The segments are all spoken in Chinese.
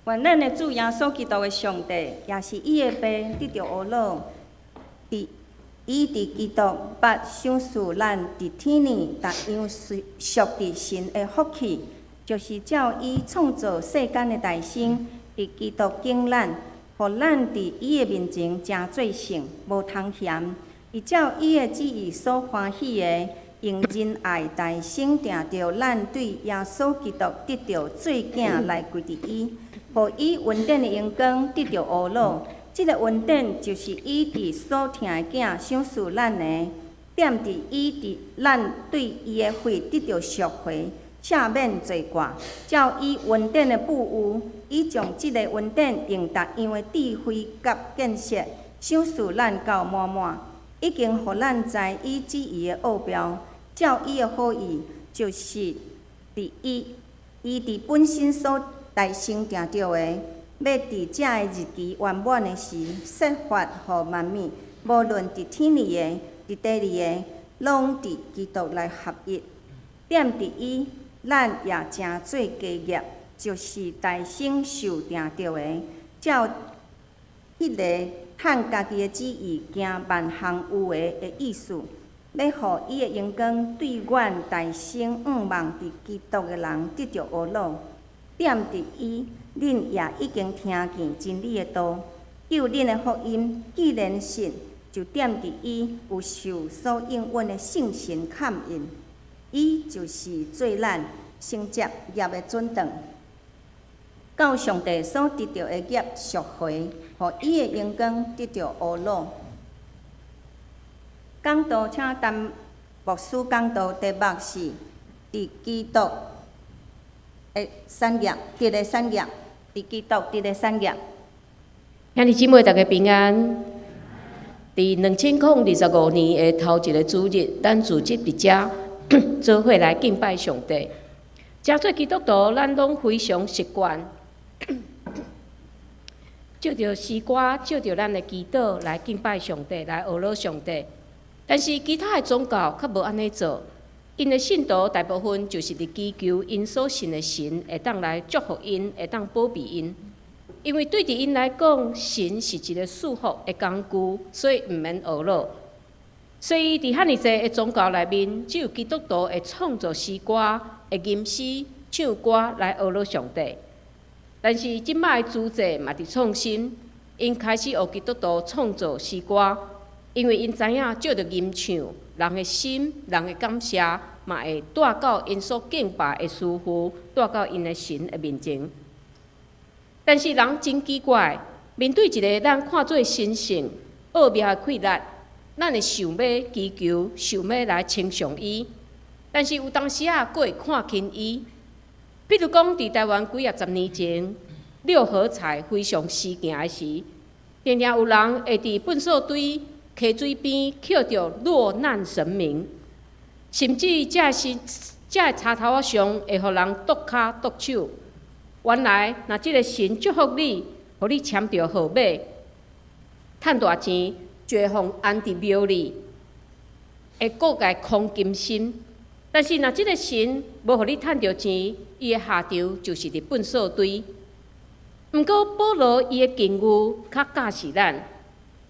愿咱的主耶稣基督的上帝，也是伊的爸，得着阿乐，伊伫基督捌赏赐咱伫天里逐样属伫神的福气，就是照伊创造世间的大生，伫基督敬咱，互咱伫伊的面前真做圣，无通嫌。伊照伊的旨意所欢喜的，用仁爱大生定着咱对耶稣基督得着做囝来归伫伊。互伊恩典的阳光得着阿乐，即个恩典就是伊伫所疼的囝赏赐咱的，点伫伊伫咱对伊的血得着赎回，赦免罪过。照伊恩典的富有，伊将即个恩典用逐样的智慧甲建设，赏赐咱到满满，已经互咱知伊旨意的奥妙。照伊的好意，就是伫伊伫本身所大成定着的，要伫遮的日期圆满的时，设法互万物，无论伫天里的、伫地里的，拢伫基督来合一。点伫伊，咱也真做家业，就是大成受定着的，照迄个趁家己的旨意，行万行有为的意思。要互伊的阳光对阮大成望伫基督的人得着阿乐。点伫伊，恁也已经听见真理的道，救恁的福音。既然信，就点伫伊有受所应允的圣神看印，伊就是做咱承接业的准当，到上帝所得到的业赎回，互伊的阳光得着阿乐。讲道，请陈牧师讲道题目是伫基督的产业，伫个产业，伫基督伫个产业。兄弟姊妹，大家平安。伫2025年的头一个主日，咱组织伫遮做伙来敬拜上帝。诚做基督徒，咱拢非常习惯借着诗歌，借着咱的祈祷来敬拜上帝，来学乐上帝。但是其他的宗教较无安尼做，因的信徒大部分就是伫祈求因所信的神会当来祝福因，会当保庇因。因为对伫因来讲，神是一个束缚的工具，所以毋免学乐。所以伫遐尼济的宗教内面，只有基督徒会创作诗歌、会吟诗、唱歌来学乐上帝。但是即摆的主题嘛伫创新，因开始学基督徒创作诗歌。因为因知影，借着吟唱，人的心、人的感谢，嘛会带到因所敬拜的师傅，带到因的神的面前。但是人真奇怪，面对一个咱看做神圣、奥妙的契约，咱会想要祈求，想要来称颂伊。但是有当时啊，佫会看轻伊。比如讲，伫台湾几十年前，六合彩非常时行的时，常常有人会伫粪扫堆、溪水边捡着落难神明，甚至这个插头仔上会互人剁骹剁手。原来，若即个神祝福你，互你签着号码，趁大钱，就会互安伫庙里，会各界空金心。但是，若即个神无互你趁着钱，伊的下场就是伫粪扫堆。毋过，保罗伊的境遇较教示咱。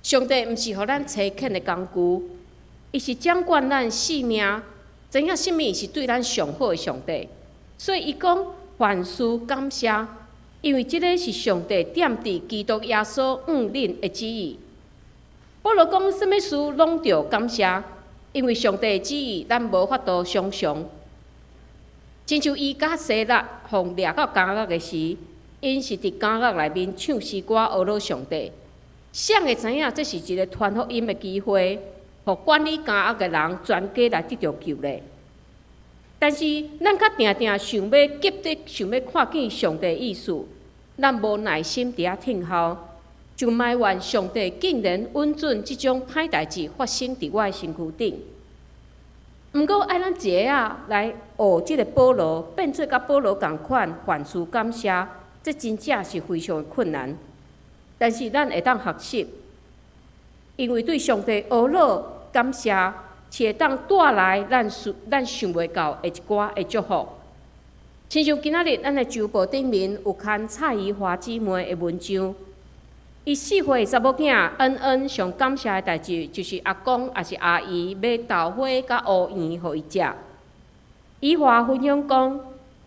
上帝毋是互咱找欠的工具，伊是掌管咱性命，知影什么是对咱上好的上帝。所以伊讲凡事感谢，因为即个是上帝点伫基督耶稣恁的旨意。保罗讲什么事拢着感谢，因为上帝的旨意咱无法度想象。亲像伊甲西拉互掠到监狱的时，因是伫监狱内面唱诗歌学乐上帝。谁会知影这是一个传福音的机会，互管理监狱的人全家来得到救赎。但是，咱较定定想要急得想要看见上帝的意思，咱无耐心伫遐听候，就埋怨上帝竟然允准即种歹代志发生伫我的身躯顶。毋过，爱咱一个啊来学即个保罗，变做甲保罗共款，凡事感谢，这真正是非常的困难。但是咱会当学习，因为对上帝学乐感谢，是会当带来咱想袂到的一寡的祝福。亲像今仔日咱的周报顶面有刊蔡宜华姊妹的文章，伊4岁查某囝恩恩上感谢的代志，就是阿公也是阿姨买豆花甲乌圆互伊食。宜华分享讲，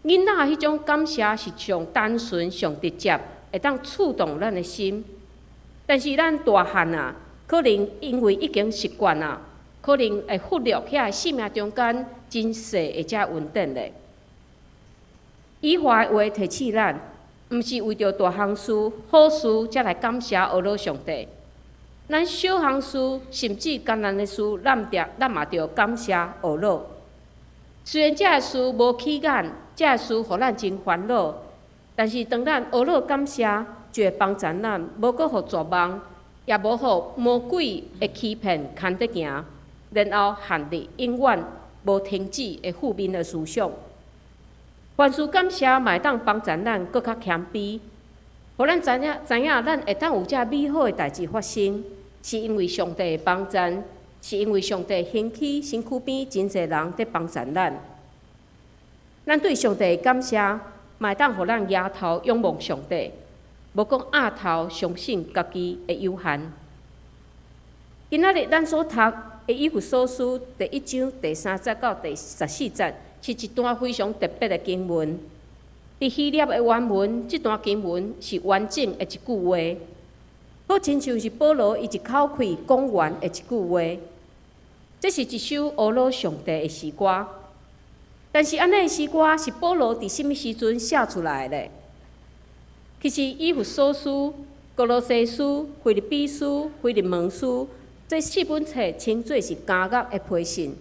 囡仔迄种感谢是上单纯、上直接，会当触动咱的心。但是咱大汉啊，可能因为已经习惯啊，可能会忽略遐生命中间真细的遮稳定咧。宜华的话提醒咱，毋是为着大项事、好事才来感谢阿罗上帝。咱小项事，甚至艰难的事，咱嘛着感谢阿罗。虽然遮个事无起眼，遮个事互咱真烦恼，但是当咱阿罗感谢，就会帮助咱，无搁互绝望，也无互魔鬼的欺骗牵得行，然后限制永远无停止的负面的思想。凡事感谢，嘛会当帮助咱搁较谦卑，互咱知影咱会当有遮美好的代志发生，是因为上帝的帮助，是因为上帝兴起身躯边真侪人在帮助咱。咱对上帝的感谢，嘛会当互咱仰头仰望上帝，无讲压头相信家己的有限。今仔日咱所读的以弗所书第1章第3节到第14节。是一段非常特别的经文。伫希腊的原文，这段经文是完整的一句话，好亲像是保罗伊一口气讲完的一句话。这是一首阿罗上帝的诗歌。但是安尼的诗歌是保罗伫什么时阵写出来的？其实以弗所书、哥罗西书、腓立比书、腓立门书，这4本册称作是加勒的批信。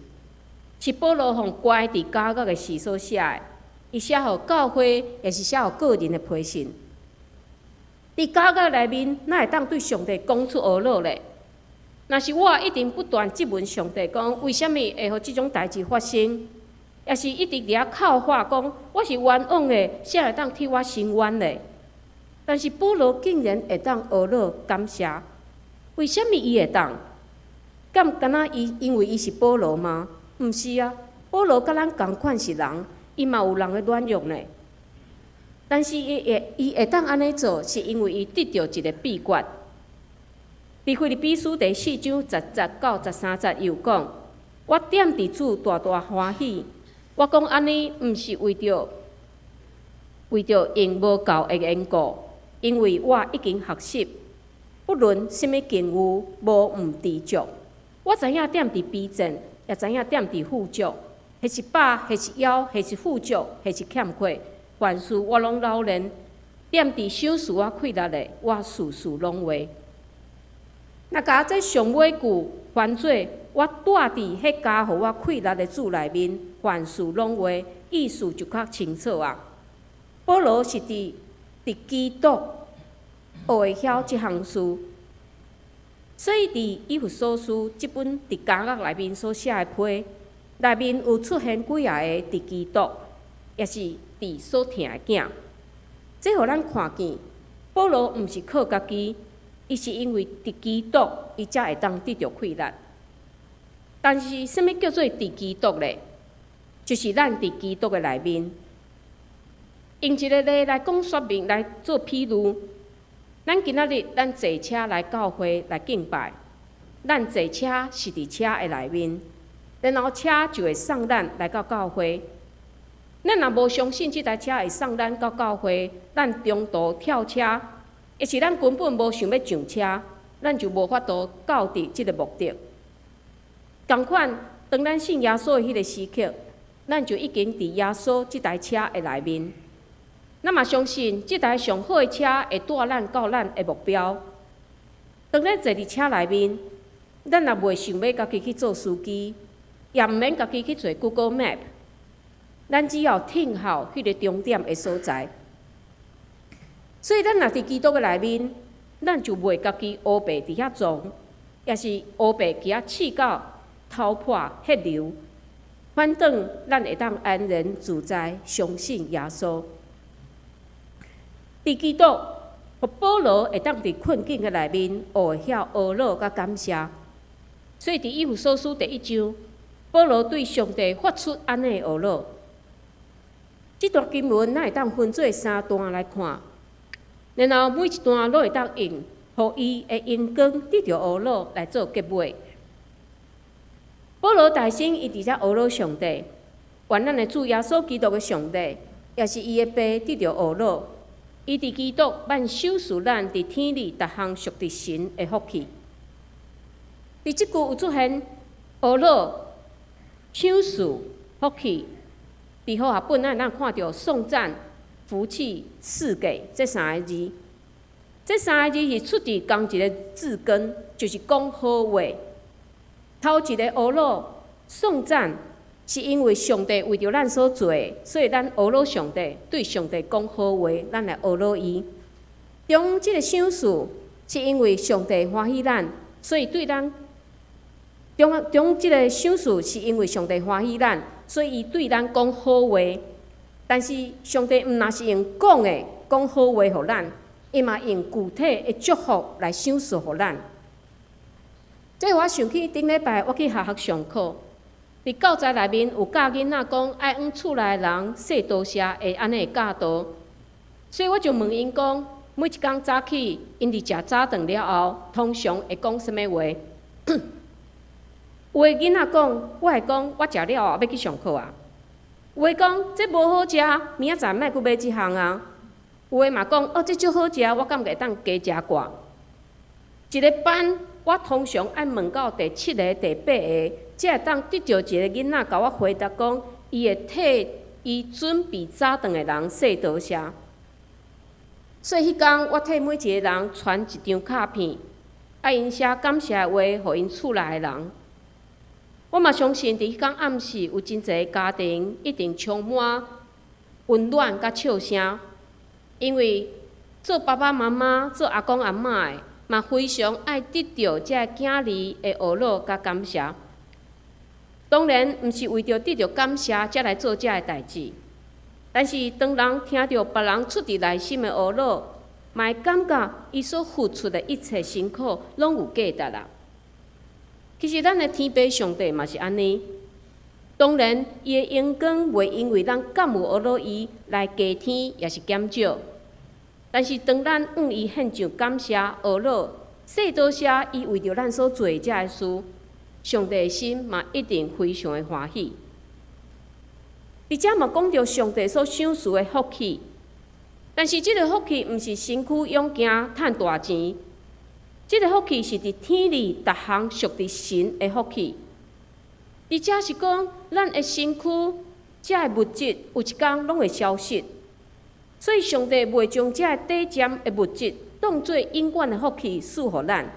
是保罗互乖伫加勒的时所写的，伊写互教会，也是写互个人的批信。伫加勒内面，哪会当对上帝讲出阿罗咧？若是我一定不断质问上帝，讲为虾米会互即种代志发生？也是一直伫遐靠话讲，我是冤枉的，谁会当替我伸冤咧？但是保罗竟然会当阿罗感谢，为虾米伊会当？敢若因为伊是保罗吗？毋是啊，保罗甲咱同款是人，伊嘛有人的软弱呢。但是伊会当安尼做，是因为伊得到一个秘诀。伫腓立比书第4章10节到13节又讲：我点伫主大大欢喜。我讲安尼，毋是为着用无够的缘故，因为我已经学习，不论什么境遇，无毋知足。我知影点伫卑贱。也知影点伫富足，或是饱，或是枵，或是富足，或是欠缺，凡事我拢老练。点伫小事我困难的，我事事拢会。若甲这上尾句翻做，我住伫迄家互我困难的主内面，凡事拢会，意思就较清楚啊。保罗是伫基督学会晓即项事。所以，伫以弗所书即本伫加勒内面所写的批，内面有出现几下个伫基督，也是伫所疼的囝。这互咱看见，保罗毋是靠家己，伊是因为伫基督，伊才会当得到快乐。但是，什么叫做伫基督咧？就是咱伫基督的内面，用一个例来讲说明，来做譬如。咱今仔日，咱坐车来教会来敬拜，咱坐车是伫车的内面，然后车就会送咱来到教会。咱若无相信即台车会送咱到教会，咱中途跳车，也是咱根本无想要上车，咱就无法度到达即个目的。同款，当咱信耶稣的迄个时刻，咱就已经伫耶稣即台车的内面。咱嘛相信，即台上好的车会带咱到咱的目标。当咱坐伫车内面，咱也袂想要家己去做司机，也毋免家己去做 Google Map， 咱只要听候迄个终点的所在。所以，咱若伫基督的内面，咱就袂家己乌白伫遐撞，也是乌白伫遐刺到头破血流。反正咱会当安然自在，相信耶稣。伫基督，互保罗会当伫困境的内面学会晓阿罗甲感谢。所以伫以弗所书第1章，保罗对上帝发出安尼的阿罗。这段经文咱会当分做3段来看，然后每一段都会当用，互伊的因光得着俄罗来做结尾。保罗大师伊伫遮俄罗上帝，愿咱的主耶稣基督的上帝，也是伊的爸得着俄罗。伊伫基督万守事咱伫天里逐项属伫神的福气。伫即句有出现俄罗、守事、福气。伫好学本咱看到颂赞、福气、赐给这3个字，这3个字是出自同一个字根，就是讲好话。头一个俄罗颂赞，是因为上帝为着咱所做，所以咱俄罗上帝对上帝讲好话，咱来俄罗伊。中即个赏赐，是因为上帝欢喜咱，所以对咱中即个赏赐，是因为上帝欢喜咱。所以伊对咱讲好话，但是上帝毋若是用讲的讲好话互咱，伊嘛用具体的祝福来赏赐互咱。这我想起顶礼拜我去学上课，伫教材内面有教囡仔讲爱往厝内的人说多谢会安尼教导，所以我就问因讲，每一工早起因伫食早顿了后，通常会讲什么话？有的囡仔讲，我会讲，我食了后要去上课啊。有的讲，这无好食，明仔载莫去买即项啊。有的嘛讲，哦，这足好食，我感觉会当加食寡。一个班，我通常爱问到第7个、第8个，才会当得到一个囡仔甲我回答讲，伊会替伊准备早顿的人说多谢。所以迄天，我替每一个人传一张卡片，爱因写感谢的话，互因厝内的人。我嘛相信，伫迄天暗时有真侪家庭一定充满温暖甲笑声，因为做爸爸妈妈、做阿公阿嬷的，嘛非常爱得到这囝儿的学乐甲感谢。当然，毋是为着得到感谢才来做这个代志，但是当人听到别人出自内心的学乐，嘛会感觉伊所付出的一切辛苦拢有价值啦。其实，咱的天父上帝嘛是安尼。当然，伊的阳光袂因为咱感有学乐伊来加添，也是减少。但是，当咱往伊献上感谢、学乐，说多谢伊为着咱所做的这个事，上帝的心嘛一定非常的欢喜。而且嘛讲到上帝所赏赐的福气，但是这个福气毋是身躯勇行趁大钱。这个福气是伫天里逐项属伫神的福气，而且是讲咱的身躯这个物质有一天拢会消失，所以上帝袂将这个短暂的物质当作永远的福气赐互咱。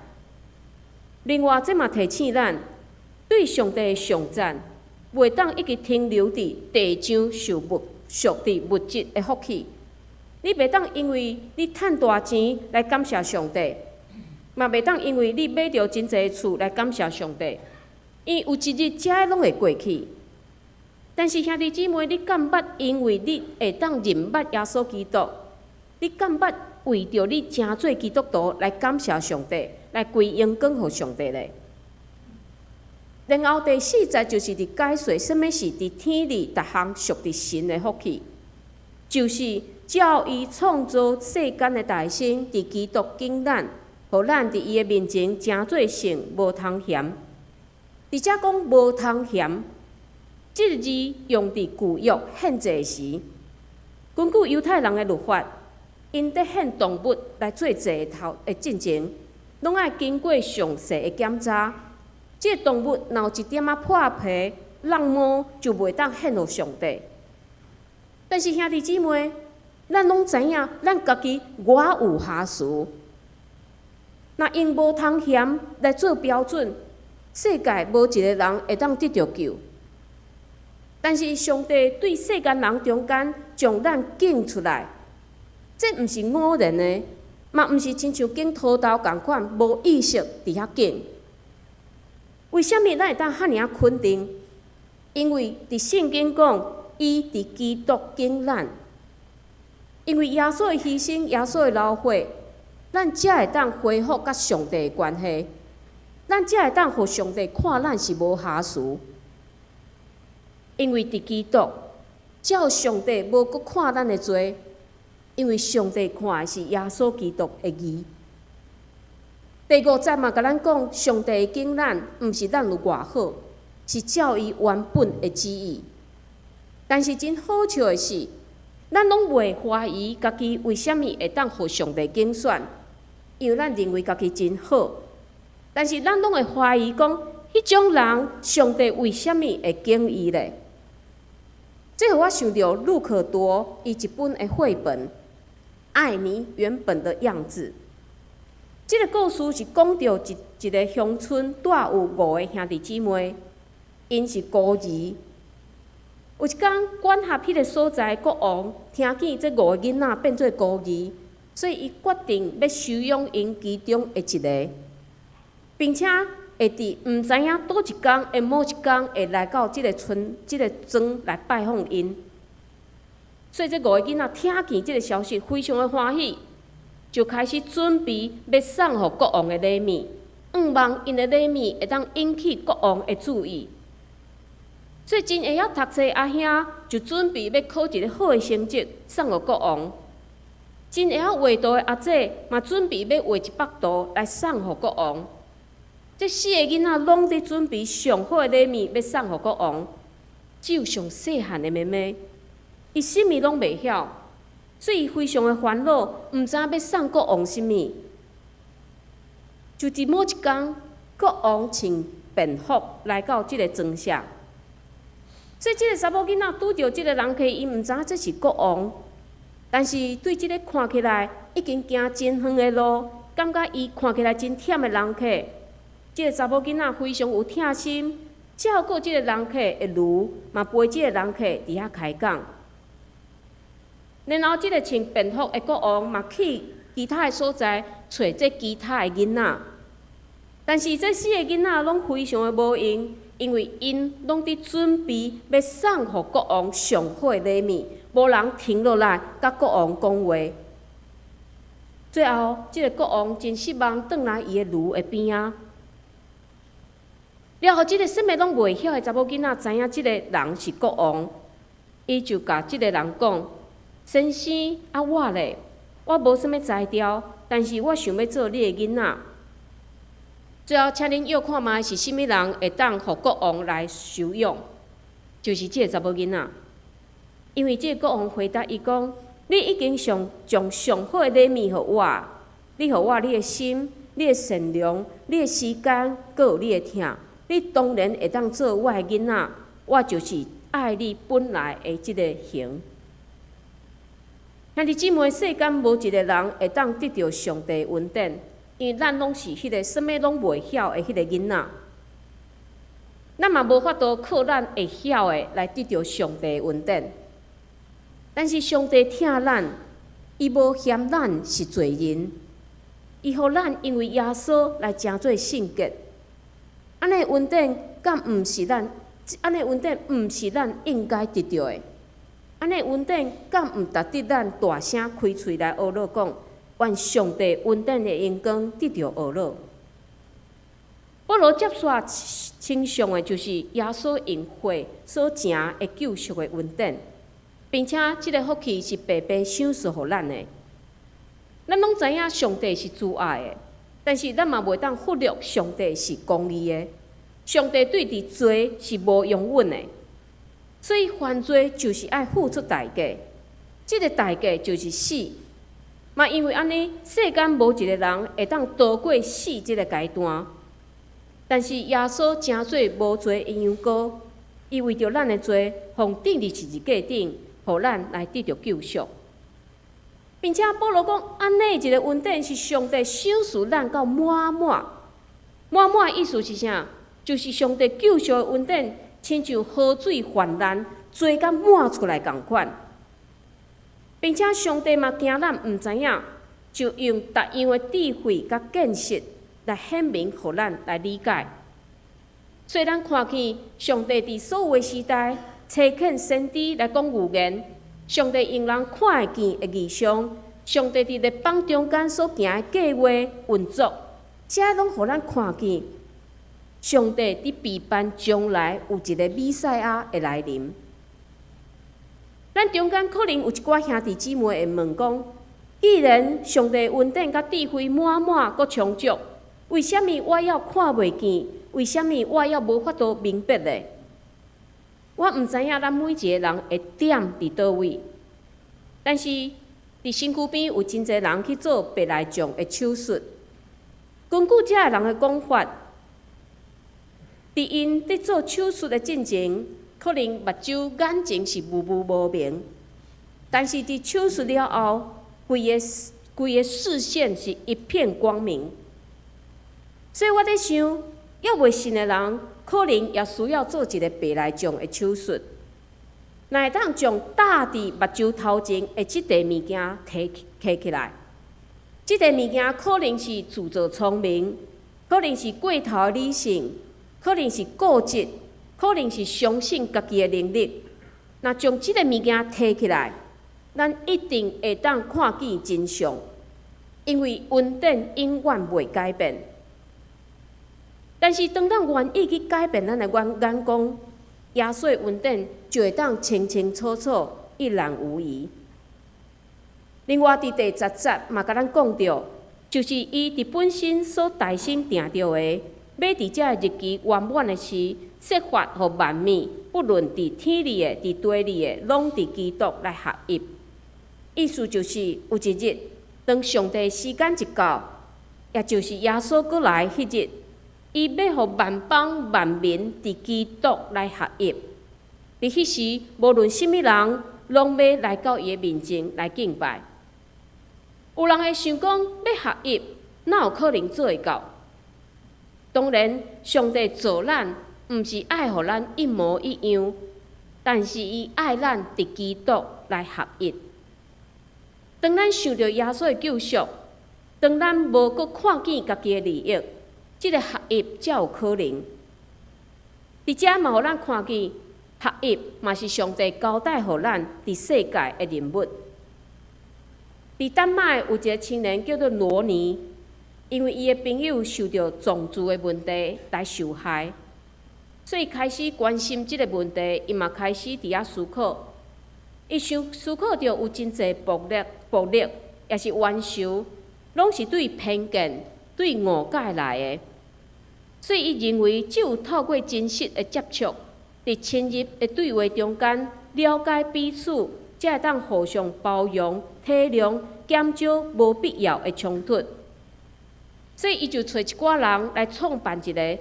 另外，这嘛提醒咱对上帝的上赞，袂当一直停留伫地上属伫物质的福气。你袂当因为你趁大钱来感谢上帝。嘛袂当因为你买着真侪厝来感谢上帝，因为有一日这个拢会过去。但是兄弟姊妹，你敢捌因为你会当认捌耶稣基督，你敢捌为着你真做基督徒来感谢上帝，来归荣光互上帝咧？然后第4节就是伫解说什么是伫天里逐项属伫神的福气，就是照伊创造世间的大神伫基督敬咱。互咱伫伊的面前诚做圣，无通嫌。而且讲无通嫌，这个字用伫旧约献祭时，根据犹太人的律法，因伫献动物来做祭头的进前，拢爱经过详细的检查。这个动物若有一点仔破皮、烂毛，就袂当献互上帝。但是兄弟姊妹，咱拢知影，咱家己我有瑕疵。若用无通嫌来做标准，世界无一个人会当得到救。但是上帝对世间人中间将咱拣出来，这毋是偶然的，嘛毋是亲像拣土豆共款无意识伫遐拣。为什么咱会当遐尔肯定？因为伫圣经讲，伊伫基督拣咱，因为耶稣的牺牲、耶稣的流血。咱才会当恢复甲上帝的关系，咱才会当互上帝看咱是无瑕疵。因为伫基督，照上帝无搁看咱的罪，因为上帝看的是耶稣基督的义。第5节嘛，甲咱讲，上帝敬咱，毋是咱有偌好，是照伊原本的旨意。但是真好笑的是，咱拢袂怀疑家己为虾米会当互上帝拣选，因为咱认为家己真好。但是咱拢会怀疑讲，迄种人，上帝为虾米会拣伊咧？这互我想到路可多伊一本的绘本《爱你原本的样子》。这个故事是讲到一个乡村住有5个兄弟姊妹，因是孤儿。有一天，管辖迄个所在国王听见这5个囡仔变做孤儿，所以伊决定要收养因其中的一个，并且会伫毋知影倒一天的某一天会来到这个村、这个庄来拜访因。所以这5个囡仔听见这个消息，非常的欢喜。就开始准备要送互国王的礼物，望因的礼物会当引起国王的注意。所以真会晓读册阿兄就准备要考一个好的成绩送互国王。真会晓画图的阿姐嘛准备要画一幅图来送互国王。这4个囡仔拢伫准备上好的礼物要送互国王，只有上细汉的妹妹，伊什么拢袂晓。所以伊非常的烦恼，毋知要送国王甚物。就伫某一天，国王穿便服来到即个庄舍，所以即个查某囡仔拄着即个人客，伊毋知这是国王，但是对即个看起来已经行真远的路，感觉伊看起来真忝的人客，即个查某囡仔非常有疼心，照顾即个人客的路，嘛陪即个人客伫遐开讲。然后，即个穿便服的国王嘛去其他的所在找这其他的囡仔，但是这4个囡仔拢非常的无用，因为因拢伫准备要送互国王上好的礼物，无人停落来甲国王讲话。最后，即个国王真失望，转来伊的炉的边仔。了后，即个什么拢袂晓的查某囡仔知影即个人是国王，伊就甲即个人讲。先生，我咧，我无啥物才调，但是我想要做你的囡仔。最后，请恁约看卖是甚物人会当互国王来收养，就是即个查某囡仔。因为即个国王回答伊讲：“你已经将上好的礼物互我，你互我你的心、你的善良、你的时间，阁有你的疼，你当然会当做我的囡仔。我就是爱你本来的即个形。”兄弟姊妹，世间无一个人会当得到上帝恩典，因为咱拢是迄个什么拢袂晓的迄个囡仔，咱嘛无法度靠咱会晓的来得到上帝恩典。但是上帝疼咱，伊无嫌咱是罪人，伊互咱因为耶稣来成做圣洁。安尼恩典，敢毋是咱？安尼恩典毋是咱应该得到的？安尼恩典，敢毋值得咱大声开喙来学乐讲，愿上帝恩典的阳光得到学乐。保罗接续称颂的就是耶稣用血所成的救赎的恩典，并且这个福气是白白赏赐予咱的。咱拢知影上帝是慈爱的，但是咱嘛袂当忽略上帝是公义的。上帝对伫罪是无容忍的。所以犯罪就是爱付出代价，这个代价就是死。嘛，因为安尼，世间无一个人会当渡过死这个阶段。但是耶稣成做无罪的羊羔，伊为着咱的罪，奉钉伫十字架顶，互咱来得到救赎。并且保罗讲，安尼一个恩典是上帝赏赐咱到满满。满满的意思是啥？就是上帝救赎的恩典。亲像河水泛滥，做甲满出来共款，并且上帝嘛惊咱毋知影，就用逐样的智慧甲见识来显明，互咱来理解。所以咱看见上帝伫所有的时代，差遣先知来讲预言，上帝用人看会见的异象，上帝伫列邦中间所行的计划运作，这拢互咱看见。上帝伫备办将来有一个弥赛亚的来临，中间可能有一寡兄弟姊妹会问讲：既然上帝恩典甲智慧满满阁充足，为什么我要看袂见？为什么我要无法度明白呢？我毋知影咱每一个人会点伫倒位，但是伫身躯边有真侪人去做白内障的手术。根据遮个人的讲法，伫因伫做手术的进前，可能目睭、眼睛是雾雾无明，但是伫手术了后，规个视线是一片光明。所以我在想，要袂信的人，可能也需要做一个白内障的手术，若会当将搭伫目睭头前的即块物件摕起来。即个物件可能是自作聪明，可能是过头的理性，可能是固执，可能是相信家己的能力。若将即个物件摕起来，咱一定会当看见真相，因为恩典永远袂改变。但是，当咱愿意去改变咱的眼光，耶稣的恩典就会当清清楚楚、一览无遗。另外，伫第10节嘛，甲咱讲到，就是伊伫本身所大心定着的，要伫遮日期圆满的时，设法互万物，不论伫天里的、伫地里的，拢伫基督来合一。意思就是有一日，当上帝时间一到，也就是耶稣过来迄日，伊要互万邦万民伫基督来合一。伫迄时，无论甚物人，拢要来到伊的面前来敬拜。有人会想讲，要合一，哪有可能做会到？当然，上帝造咱，毋是爱互咱一模一样，但是伊爱咱伫基督来合一。当咱想到耶稣的救赎，当咱无阁看见家己的利益，即个合一才有可能。伫遮嘛，互咱看见合一嘛是上帝交代互咱伫世界的任务。伫丹麦有一个青年叫做罗尼，因为伊的朋友受到撞柱的问题来受害，所以开始关心即个问题，伊嘛开始伫遐思考。伊思考到有真侪暴力，也是冤仇，拢是对偏见、对误解来的。所以伊认为，只有透过真实的接触，伫深入的对话中间了解彼此，才会当互相包容、体谅、减少无必要的冲突。所以伊就找一寡人来创办一个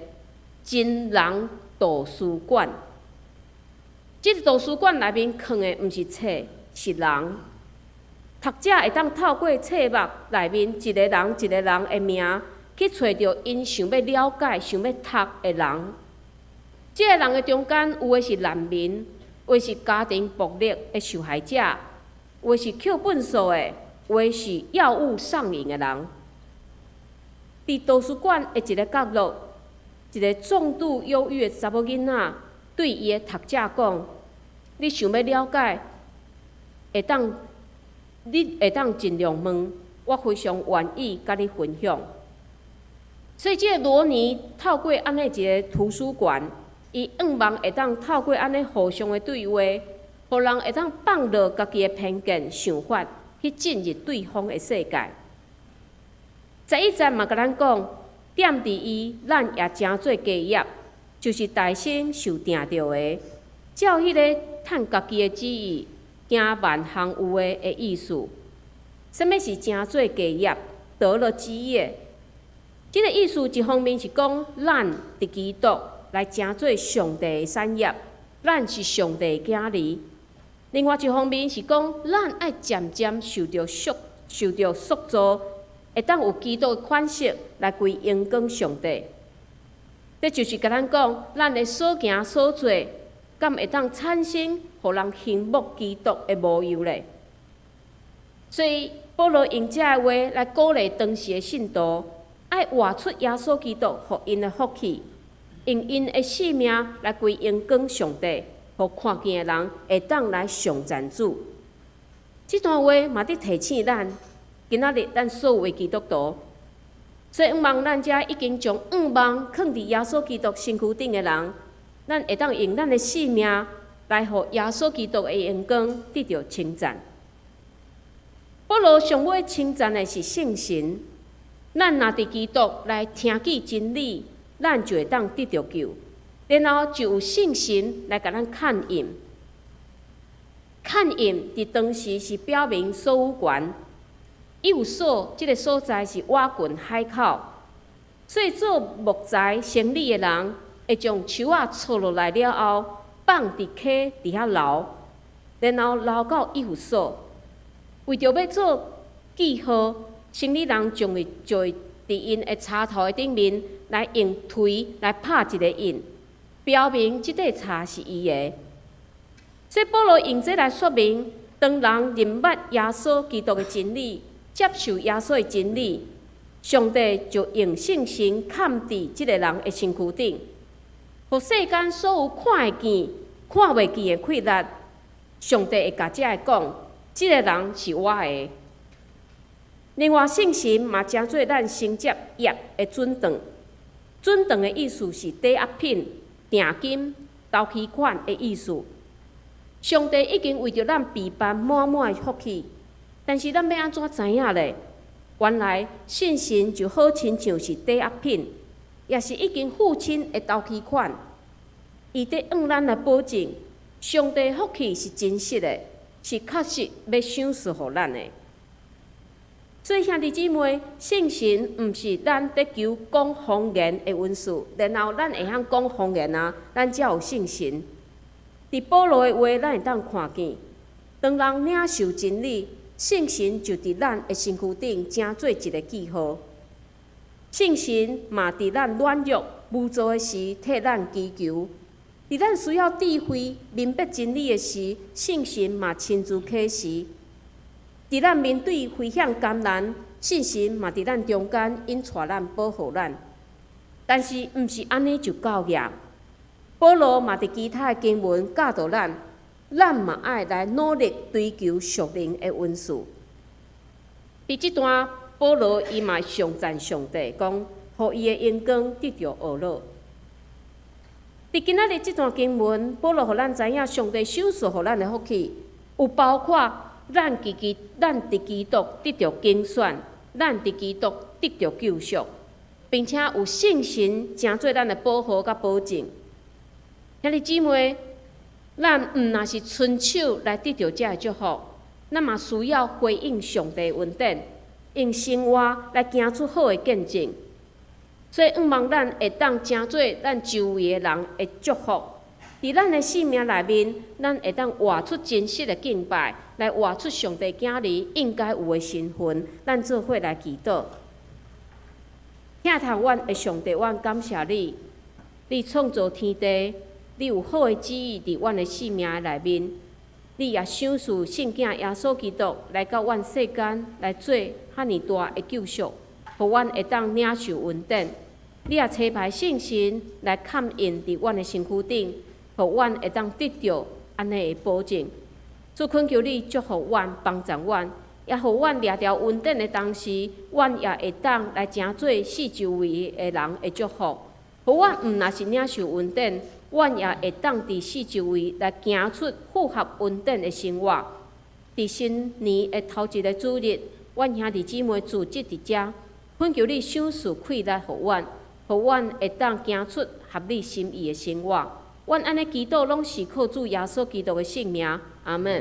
真人图书馆。这个图书馆内面藏的毋是册，是人。读者会当透过册目内面一个人的名，去找到因想要了解、想要读的人。这个人的中间，有的是难民，有的是家庭暴力的受害者，有的是扣本数的，有的是药物上瘾的人。伫图书馆的一个角落，一个重度忧郁的查某囡仔对伊的读者讲：“你想要了解，你会当尽量问，我非常愿意甲你分享。”所以，这个罗尼透过安尼一个图书馆，伊希望会当透过安尼互相的对话，互人会当放落家己的偏见想法，去进入对方的世界。11节嘛，甲咱讲，点伫伊，咱也真做家业，就是大心受定着的，照迄个趁家己的旨意，行万行有的意思。什么是真做家业？得了基业。这个意思一方面是讲，咱伫基督来真做上帝的产业，咱是上帝的囝儿；另外一方面是讲，咱爱渐渐受到塑造。会当有基督的款式来归荣光上帝，这就是甲咱讲，咱的所行所做，敢会当产生互人羡慕基督的模样咧。所以保罗用这话来鼓励当时的信徒，爱活出耶稣基督互因的福气，用因的性命来归荣光上帝，互看见的人会当来上赞主。这段话嘛伫提醒咱。今仔日，咱所有的基督徒，所以希望咱遮已经将望放伫耶稣基督身躯顶的人，咱会当用咱的性命来互耶稣基督的荣光得到称赞。保罗上尾称赞的是圣神，咱若伫基督来听见真理，咱就会当得到救，然后就有圣神来甲咱看印。看印伫当时是表明所有权，以有所即个所在是瓦群海口，所以做木材生理的人会将树仔戳落来了后，放伫溪伫遐留，然后留到以有所。为着要做记号，生理人就会伫因的插头的顶面来用锤来拍一个印，表明即块插是伊的。所以保罗用这来说明，当人认捌耶稣基督的真理，接受耶稣的真理，上帝就用圣神嵌伫即个人的身躯顶，互世间所有看会见、看袂见的困难，上帝会甲遮个讲，即个人是我的。另外，圣神嘛诚做咱承接业的准当，准当的意思是抵押品、定金、投期款的意思。上帝已经为着咱备办满满的福气，但是咱要安怎知影咧？原来圣神就好亲像是抵押品，也是已经付清的投期款，伊伫向咱来保证，上帝福气是真实的，是确实要赏赐互咱的。所以兄弟姊妹，圣神毋是咱得求讲方言的文字，然后咱会晓讲方言啊，咱才有圣神。伫保罗的话，咱会当看见，当人领受真理，圣神就伫咱的身躯顶成做一个记号。圣神嘛伫咱软弱无助的时替咱祈求，伫咱需要智慧明白真理的时，圣神嘛亲自启示。伫咱面对危险艰难，圣神嘛伫咱中间引带咱、保护咱。但是毋是安尼就够业。保罗嘛伫其他的经文教导咱，咱嘛爱来努力追求属灵的恩赐。伫即段，保罗伊嘛上赞上帝，讲，互伊的荣光得到学乐。伫今仔日即段经文，保罗互咱知影，上帝赏赐互咱的福气，有包括咱伫基督得到拣选，咱伫基督得到救赎，并且有圣神诚做咱的保护甲保证。兄弟姊妹，咱毋若是伸手来得到这个祝福，咱嘛需要回应上帝的恩典，用生活来行出好的见证。所以，望咱会当诚做咱周围的人的祝福。伫咱的生命内面，咱会当活出真实的敬拜，来活出上帝囝儿应该有的身份。咱做伙来祈祷。听头阮的上帝，阮感谢你，你创造天地。你有好的旨意伫阮的生命内面，你也赏赐圣囝耶稣基督来到阮世间来做遐尼大的救赎，互阮会当领受恩典。你也差派圣神来嵌印伫阮的身躯顶，互阮会当得到安尼的保证。主恳求你祝福阮、帮助阮，也互阮掠着恩典的同时，阮也会当来诚做四周围的人的祝福。互阮毋若是领受恩典。阮也会当伫四周围来行出符合恩典的生活。伫新年的头一个主日，阮兄弟姊妹聚集伫遮，恳求你赏赐气力互阮，互阮会当行出合你心意的生活。阮安尼祈祷，拢是靠主耶稣基督的圣名，阿门。